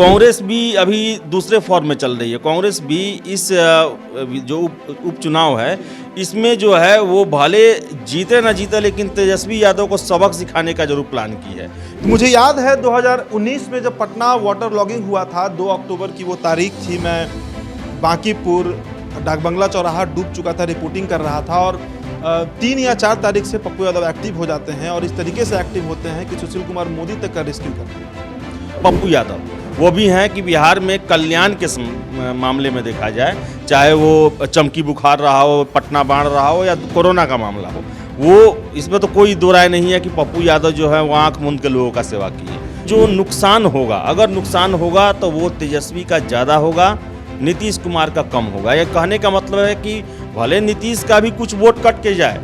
कांग्रेस भी अभी दूसरे फॉर्म में चल रही है। कांग्रेस भी इस जो उपचुनाव है इसमें जो है वो भले जीते ना जीते, लेकिन तेजस्वी यादव को सबक सिखाने का जरूर प्लान की है। मुझे याद है 2019 में जब पटना वाटर लॉगिंग हुआ था, 2 अक्टूबर की वो तारीख थी। मैं बांकीपुर डाकबंगला चौराहा डूब चुका था, रिपोर्टिंग कर रहा था और 3 या 4 तारीख से पप्पू यादव एक्टिव हो जाते हैं और इस तरीके से एक्टिव होते हैं कि सुशील कुमार मोदी तक का रेस्क्यू करते हैं। पप्पू यादव वो भी हैं कि बिहार में कल्याण के मामले में देखा जाए, चाहे वो चमकी बुखार रहा हो, पटना बाढ़ रहा हो या कोरोना का मामला हो, वो इसमें तो कोई दो राय नहीं है कि पप्पू यादव जो है वो आँख मूंद के लोगों का सेवा की है। जो नुकसान होगा, अगर नुकसान होगा तो वो तेजस्वी का ज़्यादा होगा, नीतीश कुमार का कम होगा। यह कहने का मतलब है कि भले नीतीश का भी कुछ वोट कट के जाए,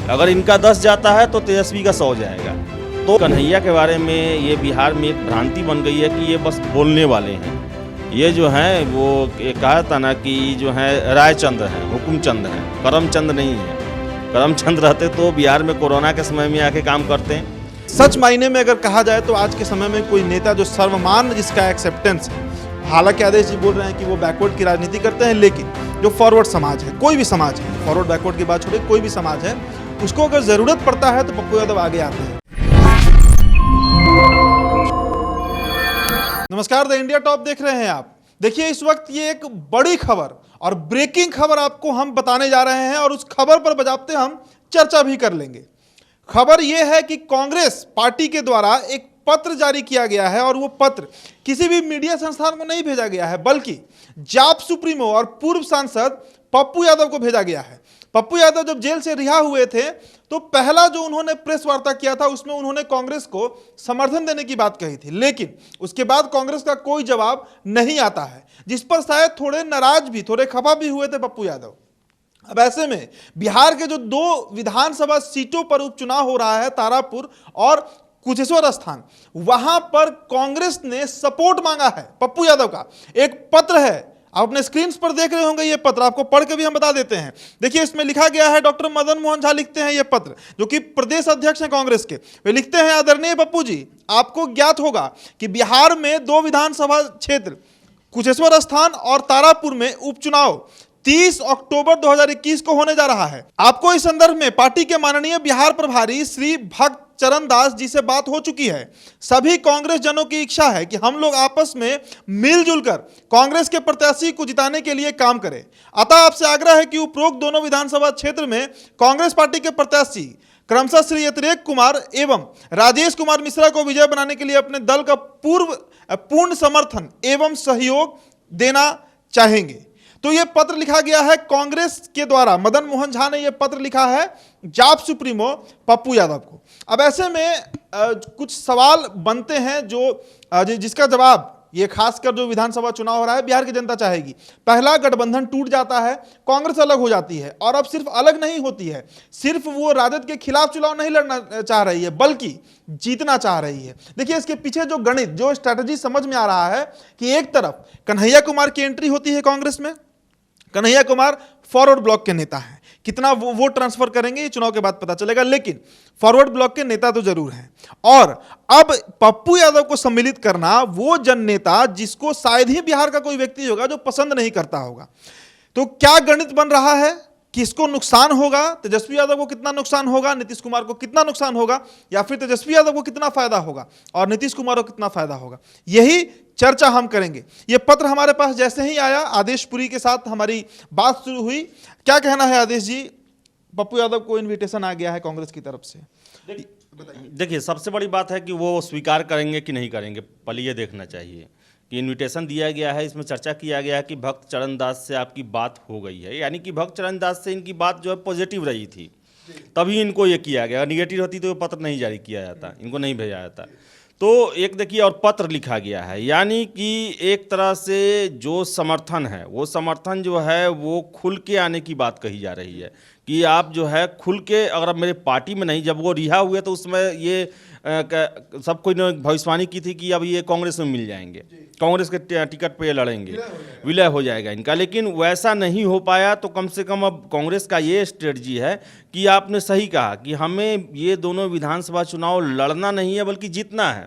अगर इनका 10 जाता है तो तेजस्वी का 100 जाएगा। तो कन्हैया के बारे में ये बिहार में एक भ्रांति बन गई है कि ये बस बोलने वाले हैं। ये जो हैं वो कहा था ना कि जो है रायचंद्र हैं, हुकुमचंद हैं, करमचंद नहीं है। करमचंद रहते तो बिहार में कोरोना के समय में आके काम करते हैं। सच मायने में अगर कहा जाए तो आज के समय में कोई नेता जो सर्वमान्य जिसका एक्सेप्टेंस है, हालांकि आदेश जी बोल रहे हैं कि वो बैकवर्ड की राजनीति करते हैं, लेकिन जो फॉरवर्ड समाज है, कोई भी समाज है, फॉरवर्ड बैकवर्ड की बात छोड़िए, कोई भी समाज है, उसको अगर जरूरत पड़ता है तो पप्पू यादव आगे आते हैं। नमस्कार, द इंडिया टॉप देख रहे हैं आप। देखिए, इस वक्त ये एक बड़ी खबर और ब्रेकिंग खबर आपको हम बताने जा रहे हैं और उस खबर पर बजाते हम चर्चा भी कर लेंगे। खबर यह है कि कांग्रेस पार्टी के द्वारा एक पत्र जारी किया गया है और वो पत्र किसी भी मीडिया संस्थान को नहीं भेजा गया है, बल्कि जाप सुप्रीमो और पूर्व सांसद पप्पू यादव को भेजा गया है। पप्पू यादव जब जेल से रिहा हुए थे तो पहला जो उन्होंने प्रेस वार्ता किया था उसमें उन्होंने कांग्रेस को समर्थन देने की बात कही थी, लेकिन उसके बाद कांग्रेस का कोई जवाब नहीं आता है, जिस पर शायद थोड़े नाराज भी, थोड़े खफा भी हुए थे पप्पू यादव। अब ऐसे में बिहार के जो 2 विधानसभा सीटों पर उपचुनाव हो रहा है, तारापुर और कुशेश्वर स्थान, वहां पर कांग्रेस ने सपोर्ट मांगा है पप्पू यादव का। एक पत्र है, आप अपने स्क्रीन पर देख रहे होंगे, ये पत्र आपको पढ़ के भी हम बता देते हैं। देखिए, इसमें लिखा गया है, डॉक्टर मदन मोहन झा लिखते हैं ये पत्र, जो कि प्रदेश अध्यक्ष हैं कांग्रेस के। वे लिखते हैं, आदरणीय पप्पू जी, आपको ज्ञात होगा कि बिहार में 2 विधानसभा क्षेत्र कुशेश्वर स्थान और तारापुर में उपचुनाव 30 अक्टूबर 2021 को होने जा रहा है। आपको इस संदर्भ में पार्टी के माननीय बिहार प्रभारी श्री भक्त चरण दास जी से बात हो चुकी है। सभी कांग्रेस जनों की इच्छा है कि हम लोग आपस में मिलजुल कर कांग्रेस के प्रत्याशी को जिताने के लिए काम करें। अतः आपसे आग्रह है कि उपरोक्त दोनों विधानसभा क्षेत्र में कांग्रेस पार्टी के प्रत्याशी क्रमशः श्री यतिरेक कुमार एवं राजेश कुमार मिश्रा को विजय बनाने के लिए अपने दल का पूर्ण समर्थन एवं सहयोग देना चाहेंगे। तो यह पत्र लिखा गया है कांग्रेस के द्वारा, मदन मोहन झा ने यह पत्र लिखा है जाप सुप्रीमो पप्पू यादव को। अब ऐसे में कुछ सवाल बनते हैं जिसका जवाब ये खासकर जो विधानसभा चुनाव हो रहा है बिहार की जनता चाहेगी। पहला, गठबंधन टूट जाता है, कांग्रेस अलग हो जाती है और अब सिर्फ अलग नहीं होती है, सिर्फ वो राजद के खिलाफ चुनाव नहीं लड़ना चाह रही है बल्कि जीतना चाह रही है। देखिए, इसके पीछे जो गणित, जो स्ट्रैटेजी समझ में आ रहा है कि एक तरफ कन्हैया कुमार की एंट्री होती है कांग्रेस में। कन्हैया कुमार फॉरवर्ड ब्लॉक के नेता हैं, कितना वो वोट ट्रांसफर करेंगे ये चुनाव के बाद पता चलेगा, लेकिन फॉरवर्ड ब्लॉक के नेता तो जरूर हैं। और अब पप्पू यादव को सम्मिलित करना वो जन नेता जिसको शायद ही बिहार का कोई व्यक्ति होगा जो पसंद नहीं करता होगा। तो क्या गणित बन रहा है, किसको नुकसान होगा, तेजस्वी यादव को कितना नुकसान होगा, नीतीश कुमार को कितना नुकसान होगा, या फिर तेजस्वी यादव को कितना फायदा होगा और नीतीश कुमार को कितना फायदा होगा, यही चर्चा हम करेंगे। यह पत्र हमारे पास जैसे ही आया, आदेश पुरी के साथ हमारी बात शुरू हुई। क्या कहना है आदेश जी, पप्पू यादव को इनविटेशन आ गया है कांग्रेस की तरफ से, देखिए, सबसे बड़ी बात है कि वो स्वीकार करेंगे कि नहीं करेंगे, पहले ये देखना चाहिए कि इनविटेशन दिया गया है। इसमें चर्चा किया गया है कि भक्त चरण दास से आपकी बात हो गई है, यानी कि भक्त चरण दास से इनकी बात जो है पॉजिटिव रही थी, तभी इनको ये किया गया। निगेटिव होती तो पत्र नहीं जारी किया जाता, इनको नहीं भेजा जाता। तो एक देखिए, और पत्र लिखा गया है, यानी कि एक तरह से जो समर्थन है वो समर्थन जो है वो खुल के आने की बात कही जा रही है कि आप जो है खुल के, अगर मेरे पार्टी में नहीं, जब वो रिहा हुए तो उसमें ये सब कोई ने भविष्यवाणी की थी कि अब ये कांग्रेस में मिल जाएंगे, कांग्रेस के टिकट पे ये लड़ेंगे, विलय हो जाएगा इनका, लेकिन वैसा नहीं हो पाया। तो कम से कम अब कांग्रेस का ये स्ट्रेटजी है कि आपने सही कहा कि हमें ये दोनों विधानसभा चुनाव लड़ना नहीं है बल्कि जीतना है।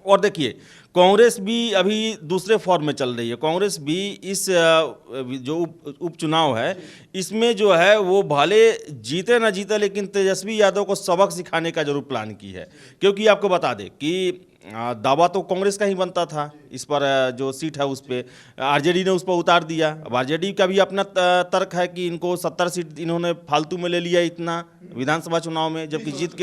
और देखिए, कांग्रेस भी अभी दूसरे फॉर्म में चल रही है। कांग्रेस भी इस जो उपचुनाव है इसमें जो है वो भले जीते ना जीते, लेकिन तेजस्वी यादव को सबक सिखाने का जरूर प्लान की है। क्योंकि आपको बता दें कि दावा तो कांग्रेस का ही बनता था इस पर, जो सीट है उस पर आरजेडी ने उस पर उतार दिया। अब आरजेडी का भी अपना तर्क है कि इनको 70 सीट इन्होंने फालतू में ले लिया इतना विधानसभा चुनाव में, जबकि जीत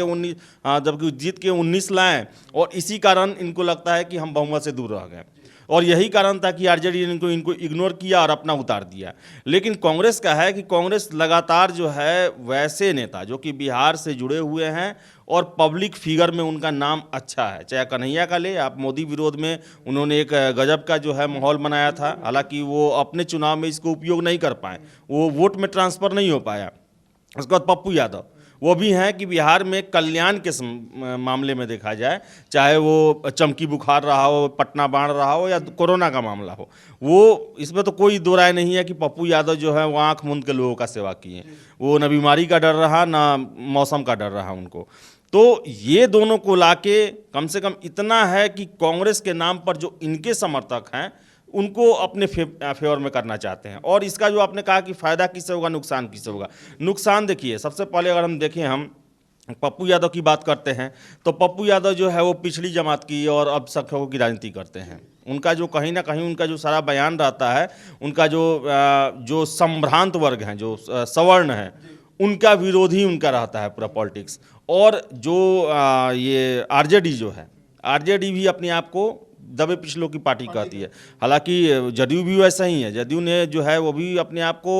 के 19 लाए, और इसी कारण इनको लगता है कि हम बहुमत से दूर रह गए। और यही कारण था कि आरजेडी ने इनको इग्नोर किया और अपना उतार दिया। लेकिन कांग्रेस का है कि कांग्रेस लगातार जो है वैसे नेता जो कि बिहार से जुड़े हुए हैं और पब्लिक फिगर में उनका नाम अच्छा है, चाहे कन्हैया का ले आप, मोदी विरोध में उन्होंने एक गजब का जो है माहौल बनाया था। हालांकि वो अपने चुनाव में इसको उपयोग नहीं कर पाए, वो वोट में ट्रांसफ़र नहीं हो पाया। उसके बाद पप्पू यादव वो भी हैं कि बिहार में कल्याण के मामले में देखा जाए, चाहे वो चमकी बुखार रहा हो, पटना बाढ़ रहा हो, या कोरोना का मामला हो, वो इसमें तो कोई दो राय नहीं है कि पप्पू यादव जो है वो आँख मूंद के लोगों का सेवा किए। वो न बीमारी का डर रहा ना मौसम का डर रहा उनको। तो ये दोनों को लाके कम से कम इतना है कि कांग्रेस के नाम पर जो इनके समर्थक हैं उनको अपने फेवर में करना चाहते हैं। और इसका जो आपने कहा कि फ़ायदा किससे होगा, नुकसान किससे होगा। नुकसान देखिए, सबसे पहले अगर हम देखें, हम पप्पू यादव की बात करते हैं तो पप्पू यादव जो है वो पिछड़ी जमात की और अल्पसंख्यकों की राजनीति करते हैं। उनका जो कहीं ना कहीं उनका जो सारा बयान रहता है, उनका जो संभ्रांत वर्ग हैं, जो सवर्ण हैं, उनका विरोधी उनका रहता है पूरा पॉलिटिक्स। और जो ये आरजेडी जो है, आरजेडी भी अपने आप को दबे पिछलों की पार्टी कहती है। हालांकि जदयू भी वैसा ही है, जदयू ने जो है वो भी अपने आप को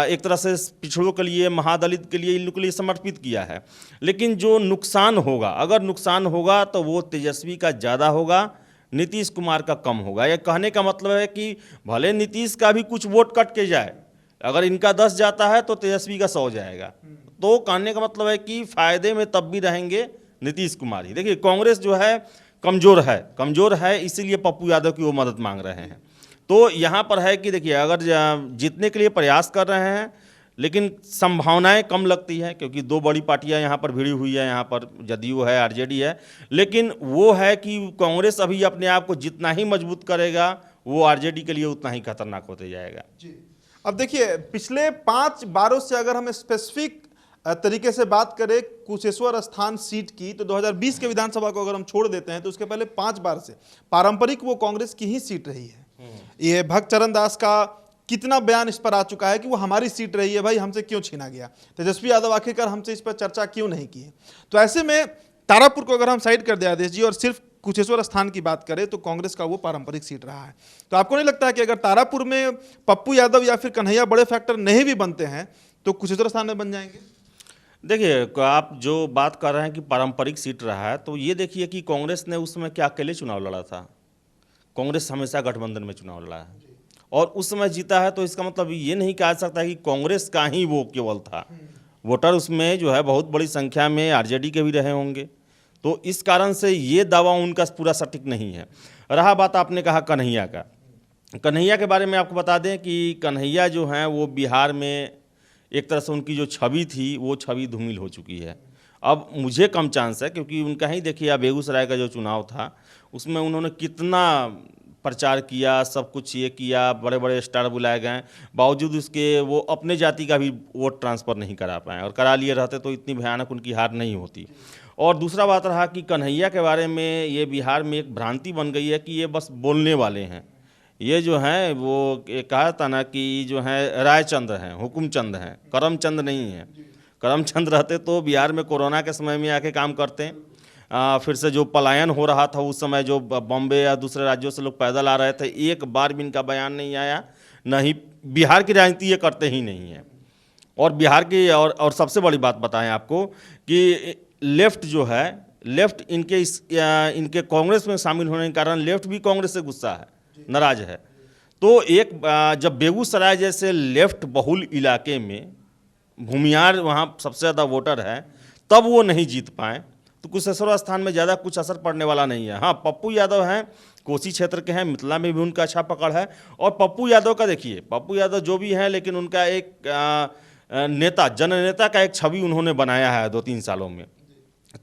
एक तरह से पिछड़ों के लिए, महादलित के लिए, इन लोगों के लिए समर्पित किया है। लेकिन जो नुकसान होगा, अगर नुकसान होगा तो वो तेजस्वी का ज़्यादा होगा, नीतीश कुमार का कम होगा। यह कहने का मतलब है कि भले नीतीश का भी कुछ वोट कट के जाए, अगर इनका 10 जाता है तो तेजस्वी का 100 जाएगा। तो कहने का मतलब है कि फ़ायदे में तब भी रहेंगे नीतीश कुमार ही। देखिए कांग्रेस जो है कमज़ोर है, इसीलिए पप्पू यादव की वो मदद मांग रहे हैं। तो यहाँ पर है कि देखिए, अगर जीतने के लिए प्रयास कर रहे हैं लेकिन संभावनाएं कम लगती हैं, क्योंकि दो बड़ी पार्टियां यहाँ पर भिड़ी हुई है, यहाँ पर जदयू है, आरजेडी है। लेकिन वो है कि कांग्रेस अभी अपने आप को जितना ही मजबूत करेगा वो आरजेडी के लिए उतना ही खतरनाक होते जाएगा। जी, अब देखिए पिछले 5 बारों से अगर हम स्पेसिफिक तरीके से बात करें कुशेश्वर स्थान सीट की, तो 2020 के विधानसभा को अगर हम छोड़ देते हैं तो उसके पहले 5 बार से पारंपरिक वो कांग्रेस की ही सीट रही है। ये भक्त चरण दास का कितना बयान इस पर आ चुका है कि वो हमारी सीट रही है, भाई हमसे क्यों छीना गया, तेजस्वी यादव आखिरकार हमसे इस पर चर्चा क्यों नहीं की है। तो ऐसे में तारापुर को अगर हम साइड कर दें आदेश जी और सिर्फ कुशेश्वर स्थान की बात करें तो कांग्रेस का वो पारंपरिक सीट रहा है। तो आपको नहीं लगता है कि अगर तारापुर में पप्पू यादव या फिर कन्हैया बड़े फैक्टर नहीं भी बनते हैं तो कुशेश्वर स्थान में बन जाएंगे? देखिए, आप जो बात कर रहे हैं कि पारंपरिक सीट रहा है, तो ये देखिए कि कांग्रेस ने उस समय क्या अकेले चुनाव लड़ा था। कांग्रेस हमेशा गठबंधन में चुनाव लड़ा है और उस समय जीता है। तो इसका मतलब ये नहीं कहा सकता कि कांग्रेस का ही वो केवल था। वोटर उसमें जो है बहुत बड़ी संख्या में आरजेडी के भी रहे होंगे। तो इस कारण से ये दावा उनका पूरा सटीक नहीं है। रहा बात आपने कहा कन्हैया का, कन्हैया के बारे में आपको बता दें कि कन्हैया जो हैं वो बिहार में एक तरह से उनकी जो छवि थी वो छवि धूमिल हो चुकी है। अब मुझे कम चांस है, क्योंकि उनका ही देखिए आप बेगूसराय का जो चुनाव था उसमें उन्होंने कितना प्रचार किया, सब कुछ ये किया, बड़े बड़े स्टार बुलाए गए, बावजूद उसके वो अपने जाति का भी वोट ट्रांसफ़र नहीं करा पाए, और करा लिए रहते तो इतनी भयानक उनकी हार नहीं होती। और दूसरा बात रहा कि कन्हैया के बारे में ये बिहार में एक भ्रांति बन गई है कि ये बस बोलने वाले हैं। ये जो हैं वो कहा था ना कि जो है रायचंद हैं, हुकुमचंद हैं, करमचंद नहीं हैं। करमचंद रहते तो बिहार में कोरोना के समय में आके काम करते। फिर से जो पलायन हो रहा था उस समय, जो बॉम्बे या दूसरे राज्यों से लोग पैदल आ रहे थे, एक बार भी इनका बयान नहीं आया। नहीं, बिहार की राजनीति ये करते ही नहीं है। और बिहार की और सबसे बड़ी बात बताएं आपको कि लेफ्ट जो है, लेफ्ट इनके कांग्रेस में शामिल होने के कारण लेफ्ट भी कांग्रेस से गुस्सा है, नाराज है। तो एक जब बेगूसराय जैसे लेफ्ट बहुल इलाके में भूमियार वहाँ सबसे ज़्यादा वोटर है, तब वो नहीं जीत पाए, तो कुशेश्वर स्थान में ज़्यादा कुछ असर पड़ने वाला नहीं है। हाँ, पप्पू यादव हैं, कोसी क्षेत्र के हैं, मिथिला में भी उनका अच्छा पकड़ है। और पप्पू यादव का देखिए, पप्पू यादव जो भी हैं, लेकिन उनका एक नेता, जननेता का एक छवि उन्होंने बनाया है 2-3 सालों में।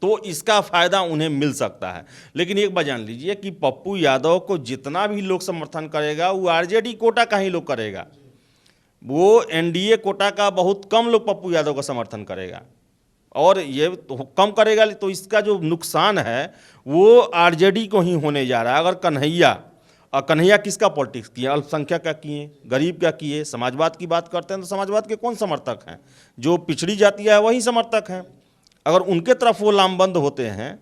तो इसका फायदा उन्हें मिल सकता है। लेकिन एक बात जान लीजिए कि पप्पू यादव को जितना भी लोग समर्थन करेगा वो आरजेडी कोटा का ही लोग करेगा, वो एनडीए कोटा का बहुत कम लोग पप्पू यादव का समर्थन करेगा, और ये तो कम करेगा तो इसका जो नुकसान है वो आरजेडी को ही होने जा रहा है। अगर कन्हैया किसका पॉलिटिक्स किए, अल्पसंख्यक का किए, गरीब का किए, समाजवाद की बात करते हैं तो समाजवाद के कौन समर्थक हैं? जो पिछड़ी जाति है वही समर्थक हैं। अगर उनके तरफ वो लामबंद होते हैं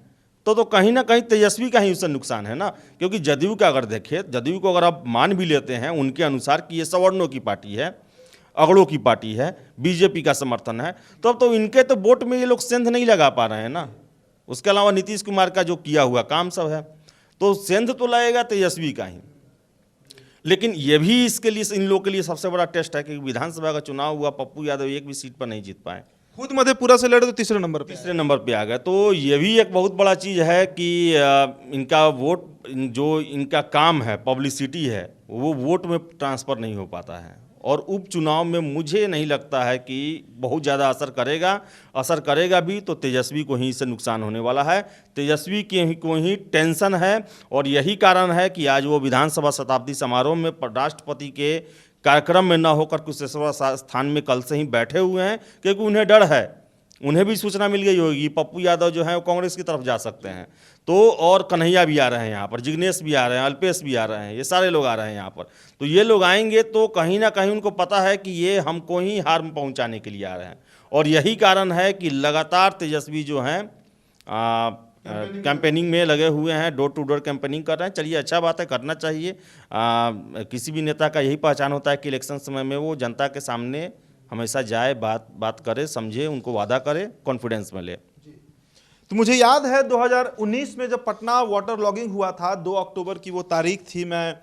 तो कहीं ना कहीं तेजस्वी का ही उससे नुकसान है ना। क्योंकि जदयू का अगर देखें, जदयू को अगर आप मान भी लेते हैं उनके अनुसार कि ये सवर्णों की पार्टी है, अगड़ों की पार्टी है, बीजेपी का समर्थन है, तो अब तो इनके तो वोट में ये लोग सेंध नहीं लगा पा रहे हैं ना। उसके अलावा नीतीश कुमार का जो किया हुआ काम सब है, तो सेंध तो लगेगा तेजस्वी का ही। लेकिन ये भी इसके लिए, इन लोगों के लिए सबसे बड़ा टेस्ट है कि विधानसभा का चुनाव हुआ, पप्पू यादव एक भी सीट पर नहीं जीत पाए, खुद मधेपुरा से लड़े तो तीसरे नंबर पे आ गए। तो ये भी एक बहुत बड़ा चीज़ है कि इनका वोट, जो इनका काम है, पब्लिसिटी है, वो वोट में ट्रांसफ़र नहीं हो पाता है। और उपचुनाव में मुझे नहीं लगता है कि बहुत ज़्यादा असर करेगा भी तो तेजस्वी को ही इससे नुकसान होने वाला है। तेजस्वी को ही टेंशन है, और यही कारण है कि आज वो विधानसभा शताब्दी समारोह में राष्ट्रपति के कार्यक्रम में न होकर कुशेश्वर स्थान में कल से ही बैठे हुए हैं, क्योंकि उन्हें डर है, उन्हें भी सूचना मिल गई होगी पप्पू यादव जो हैं वो कांग्रेस की तरफ जा सकते हैं। तो और कन्हैया भी आ रहे हैं यहाँ पर, जिग्नेश भी आ रहे हैं, अल्पेश भी आ रहे हैं, ये सारे लोग आ रहे हैं यहाँ पर। तो ये लोग आएंगे तो कहीं ना कहीं उनको पता है कि ये हमको ही हार्म पहुँचाने के लिए आ रहे हैं, और यही कारण है कि लगातार तेजस्वी जो हैं कैंपेनिंग में लगे हुए हैं, डोर टू डोर कैंपेनिंग कर रहे हैं। चलिए, अच्छा बात है, करना चाहिए। किसी भी नेता का यही पहचान होता है कि इलेक्शन समय में वो जनता के सामने हमेशा जाए, बात करे, समझे, उनको वादा करे, कॉन्फिडेंस में ले। तो मुझे याद है 2019 में जब पटना वाटर लॉगिंग हुआ था, 2 अक्टूबर की वो तारीख थी, मैं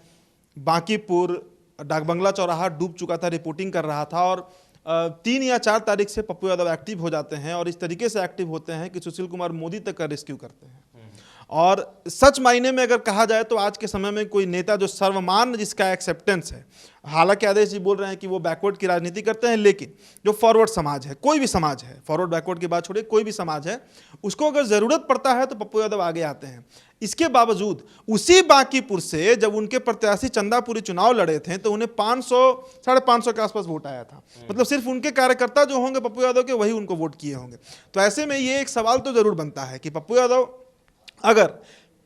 बांकीपुर डाकबंगला चौराहा डूब चुका था, रिपोर्टिंग कर रहा था, और 3 या 4 तारीख से पप्पू यादव एक्टिव हो जाते हैं, और इस तरीके से एक्टिव होते हैं कि सुशील कुमार मोदी तक का रेस्क्यू करते हैं। और सच मायने में अगर कहा जाए तो आज के समय में कोई नेता जो सर्वमान्य, जिसका एक्सेप्टेंस है, हालांकि आदेश जी बोल रहे हैं कि वो बैकवर्ड की राजनीति करते हैं, लेकिन जो फॉरवर्ड समाज है, कोई भी समाज है, फॉरवर्ड बैकवर्ड की बात छोड़िए, कोई भी समाज है, उसको अगर ज़रूरत पड़ता है तो पप्पू यादव आगे आते हैं। इसके बावजूद उसी बांकीपुर से जब उनके प्रत्याशी चंदापुरी चुनाव लड़े थे तो उन्हें 500-550 के आसपास वोट आया था। मतलब सिर्फ उनके कार्यकर्ता जो होंगे पप्पू यादव के, वही उनको वोट किए होंगे। तो ऐसे में ये एक सवाल तो जरूर बनता है कि पप्पू यादव अगर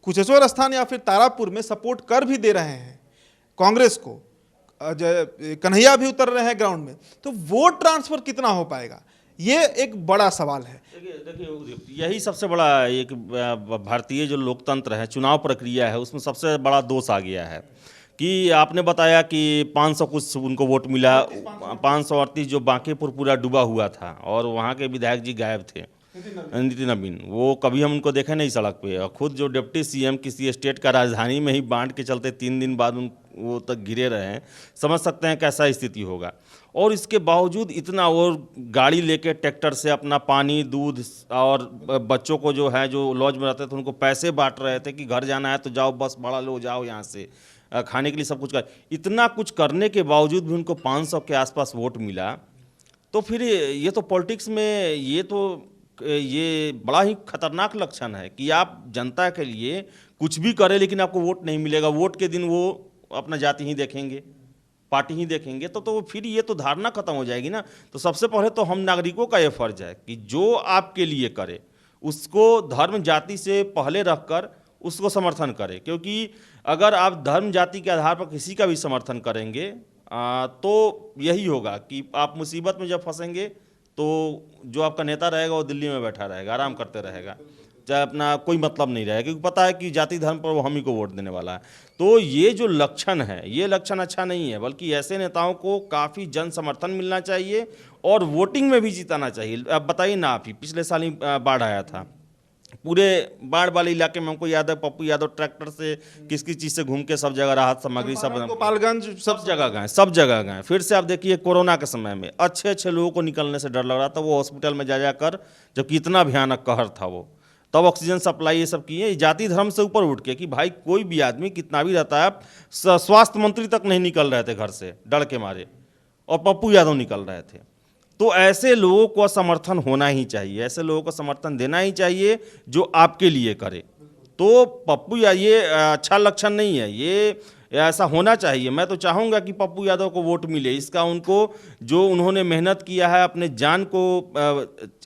कुशेश्वर स्थान या फिर तारापुर में सपोर्ट कर भी दे रहे हैं कांग्रेस को, कन्हैया भी उतर रहे हैं ग्राउंड में, तो वोट ट्रांसफर कितना हो पाएगा, ये एक बड़ा सवाल है। देखिए, यही सबसे बड़ा एक भारतीय जो लोकतंत्र है, चुनाव प्रक्रिया है, उसमें सबसे बड़ा दोष आ गया है कि आपने बताया कि 500 कुछ उनको वोट मिला, 538 जो बांकीपुर पूरा डूबा हुआ था, और वहाँ के विधायक जी गायब थे, नितिन नवीन, वो कभी हम उनको देखे नहीं सड़क पे। और खुद जो डिप्टी सीएम किसी स्टेट का राजधानी में ही बांट के चलते 3 दिन बाद वो तक घिरे रहे हैं, समझ सकते हैं कैसा स्थिति होगा। और इसके बावजूद इतना वो गाड़ी लेके ट्रैक्टर से अपना पानी, दूध, और बच्चों को जो है, जो लॉज में रहते थे, उनको पैसे बांट रहे थे कि घर जाना है तो जाओ, बस भाड़ा लो, जाओ यहाँ से, खाने के लिए सब कुछ कर। इतना कुछ करने के बावजूद भी उनको 500 के आसपास वोट मिला। तो फिर ये तो पॉलिटिक्स में ये बड़ा ही खतरनाक लक्षण है कि आप जनता के लिए कुछ भी करें लेकिन आपको वोट नहीं मिलेगा। वोट के दिन वो अपना जाति ही देखेंगे, पार्टी ही देखेंगे, तो फिर ये तो धारणा खत्म हो जाएगी ना। तो सबसे पहले तो हम नागरिकों का ये फर्ज है कि जो आपके लिए करे उसको धर्म जाति से पहले रखकर उसको समर्थन करें। क्योंकि अगर आप धर्म जाति के आधार पर किसी का भी समर्थन करेंगे तो यही होगा कि आप मुसीबत में जब फंसेंगे तो जो आपका नेता रहेगा वो दिल्ली में बैठा रहेगा, आराम करते रहेगा, चाहे अपना कोई मतलब नहीं रहेगा, क्योंकि पता है कि जाति धर्म पर वो हम ही को वोट देने वाला है। तो ये जो लक्षण है, ये लक्षण अच्छा नहीं है, बल्कि ऐसे नेताओं को काफ़ी जन समर्थन मिलना चाहिए और वोटिंग में भी जिताना चाहिए। अब बताइए ना, आप ही पिछले साल ही बाढ़ आया था, पूरे बाढ़ वाले इलाके में हमको याद है पप्पू यादव ट्रैक्टर से किस चीज़ से घूम के सब जगह राहत सामग्री, सब गोपालगंज, सब जगह गए। फिर से आप देखिए कोरोना के समय में अच्छे लोगों को निकलने से डर लग रहा था, वो हॉस्पिटल में जाकर, जबकि इतना भयानक कहर था वो, तब ऑक्सीजन सप्लाई ये सब किए। जाति धर्म से ऊपर उठ के कि भाई कोई भी आदमी कितना भी रहता है, स्वास्थ्य मंत्री तक नहीं निकल रहे थे घर से डर के मारे, और पप्पू यादव निकल रहे थे। तो ऐसे लोगों को समर्थन होना ही चाहिए, ऐसे लोगों को समर्थन देना ही चाहिए जो आपके लिए करे। तो पप्पू या ये अच्छा लक्षण नहीं है, ये ऐसा होना चाहिए। मैं तो चाहूँगा कि पप्पू यादव को वोट मिले, इसका उनको जो उन्होंने मेहनत किया है, अपने जान को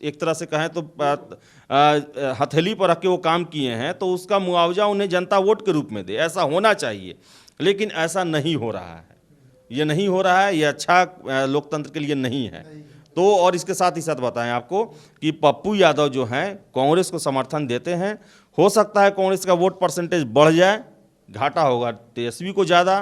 एक तरह से कहें तो हथेली पर रख के वो काम किए हैं, तो उसका मुआवजा उन्हें जनता वोट के रूप में दे, ऐसा होना चाहिए। लेकिन ऐसा नहीं हो रहा है, ये नहीं हो रहा है, ये अच्छा लोकतंत्र के लिए नहीं है। तो और इसके साथ ही साथ बताएं आपको कि पप्पू यादव जो हैं कांग्रेस को समर्थन देते हैं, हो सकता है कांग्रेस का वोट परसेंटेज बढ़ जाए, घाटा होगा तेजस्वी को ज़्यादा,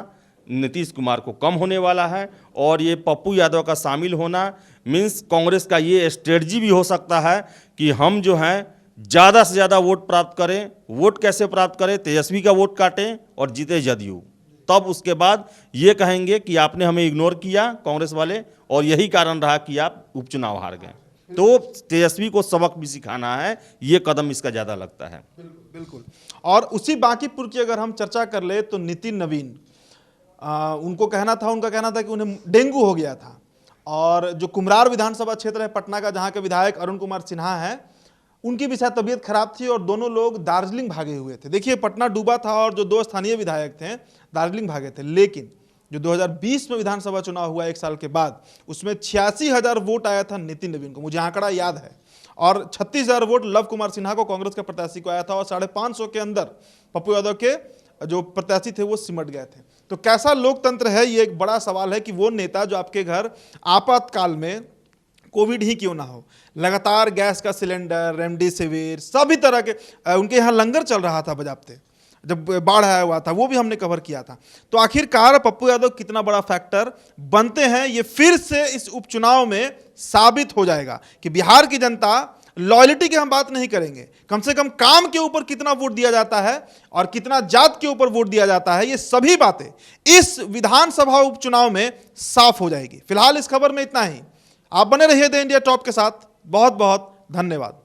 नीतीश कुमार को कम होने वाला है। और ये पप्पू यादव का शामिल होना मीन्स कांग्रेस का ये स्ट्रेटजी भी हो सकता है कि हम जो हैं ज़्यादा से ज़्यादा वोट प्राप्त करें। वोट कैसे प्राप्त करें? तेजस्वी का वोट काटें और जीते जदयू, तब उसके बाद ये कहेंगे कि आपने हमें इग्नोर किया कांग्रेस वाले, और यही कारण रहा कि आप उपचुनाव हार गए। तो तेजस्वी को सबक भी सिखाना है, ये कदम इसका ज़्यादा लगता है। बिल्कुल। और उसी बांकीपुर की अगर हम चर्चा कर ले तो नितिन नवीन, उनका कहना था कि उन्हें डेंगू हो गया था, और जो कुम्हरार विधानसभा क्षेत्र है पटना का, जहां के विधायक अरुण कुमार सिन्हा हैं, उनकी भी शायद तबीयत खराब थी और दोनों लोग दार्जिलिंग भागे हुए थे। देखिए, पटना डूबा था और जो 2 स्थानीय विधायक थे दार्जिलिंग भागे थे, लेकिन जो 2020 में विधानसभा चुनाव हुआ 1 साल के बाद, उसमें 86,000 वोट आया था नितिन नवीन को, मुझे आंकड़ा याद है, और 36,000 वोट लव कुमार सिन्हा को, कांग्रेस के प्रत्याशी को आया था, और 550 के अंदर पप्पू यादव के जो प्रत्याशी थे वो सिमट गए थे। तो कैसा लोकतंत्र है, ये एक बड़ा सवाल है कि वो नेता जो आपके घर आपातकाल में, कोविड ही क्यों ना हो, लगातार गैस का सिलेंडर, रेमडेसिविर, सभी तरह के, उनके यहाँ लंगर चल रहा था बजाबते, जब बाढ़ आया हुआ था वो भी हमने कवर किया था। तो आखिरकार पप्पू यादव कितना बड़ा फैक्टर बनते हैं, ये फिर से इस उपचुनाव में साबित हो जाएगा कि बिहार की जनता, लॉयल्टी की हम बात नहीं करेंगे, कम से कम काम के ऊपर कितना वोट दिया जाता है और कितना जात के ऊपर वोट दिया जाता है, ये सभी बातें इस विधानसभा उपचुनाव में साफ हो जाएगी। फिलहाल इस खबर में इतना ही। आप बने रहिए द इंडिया टॉप के साथ। बहुत बहुत धन्यवाद।